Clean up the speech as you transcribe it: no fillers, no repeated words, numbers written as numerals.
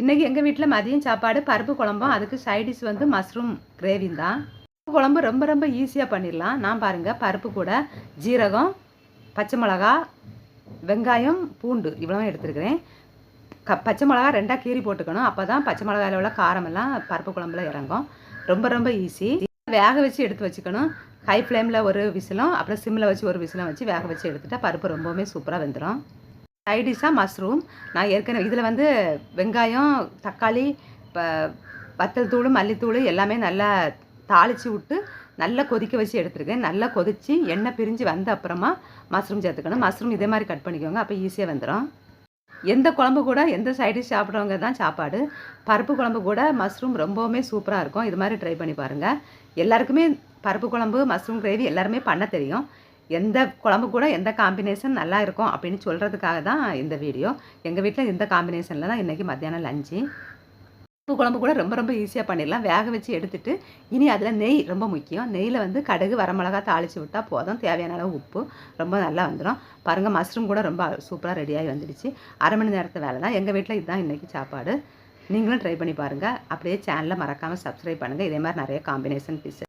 இன்றைக்கி எங்கள் வீட்டில் மதியம் சாப்பாடு பருப்பு குழம்பும் அதுக்கு சைடிஷ் வந்து மஷ்ரூம் கிரேவி தான். பருப்பு குழம்பு ரொம்ப ரொம்ப ஈஸியாக பண்ணிடலாம். நான் பாருங்கள் பருப்பு கூட ஜீரகம், பச்சை மிளகா, வெங்காயம், பூண்டு இவ்வளோ எடுத்துருக்கிறேன். பச்சை மிளகா 2ஆக கீறி போட்டுக்கணும். அப்போ தான் பச்சை மிளகாயில் உள்ள காரமெல்லாம் பருப்பு குழம்புல இறங்கும். ரொம்ப ரொம்ப ஈஸி. வேக வச்சு எடுத்து வச்சுக்கணும். ஹை ஃப்ளேமில் ஒரு விசிலும் அப்புறம் சிம்மில் வச்சு ஒரு விசிலும் வச்சு வேக வச்சு எடுத்துகிட்டா பருப்பு ரொம்பவுமே சூப்பராக வெந்துடும். சைடிஷாக மஷ்ரூம் நான் ஏற்கனவே இதில் வந்து வெங்காயம், தக்காளி, வத்தல் தூள், மல்லித்தூள் எல்லாமே நல்லா தாளித்து விட்டு நல்லா கொதிக்க வச்சு எடுத்துருக்கேன். நல்லா கொதித்து எண்ணெய் பிரிஞ்சு வந்த அப்புறமா மஷ்ரூம் சேர்த்துக்கணும். மஷ்ரூம் இதே மாதிரி கட் பண்ணிக்கோங்க, அப்போ ஈஸியாக வந்துடும். எந்த குழம்பு கூட எந்த சைடிஷ் சாப்பிட்றவங்க தான் சாப்பாடு. பருப்பு குழம்பு கூட மஷ்ரூம் ரொம்பவுமே சூப்பராக இருக்கும். இது மாதிரி ட்ரை பண்ணி பாருங்கள். எல்லாருக்குமே பருப்பு குழம்பு, மஷ்ரூம் கிரேவி எல்லாருமே பண்ண தெரியும். எந்த குழம்பு கூட எந்த காம்பினேஷன் நல்லா இருக்கும் அப்படின்னு சொல்கிறதுக்காக தான் இந்த வீடியோ. எங்கள் வீட்டில் இந்த காம்பினேஷனில் தான் இன்றைக்கி மத்தியானம் லஞ்சு. பருப்பு குழம்பு கூட ரொம்ப ரொம்ப ஈஸியாக பண்ணிடலாம். வேக வச்சு எடுத்துகிட்டு இனி அதில் நெய் ரொம்ப முக்கியம். நெய்யில் வந்து கடுகு, வரமிளகா தாளித்து விட்டால் போதும். தேவையான அளவு உப்பு, ரொம்ப நல்லா வந்துடும். பாருங்கள் மஷ்ரூம் கூட ரொம்ப சூப்பராக ரெடியாகி வந்துடுச்சு. அரை மணி நேரத்து வேலை தான். எங்கள் வீட்டில் இதுதான் இன்றைக்கி சாப்பாடு. நீங்களும் ட்ரை பண்ணி பாருங்கள். அப்படியே சேனலை மறக்காமல் சப்ஸ்கிரைப் பண்ணுங்கள். இதே மாதிரி நிறைய காம்பினேஷன் டிஷ்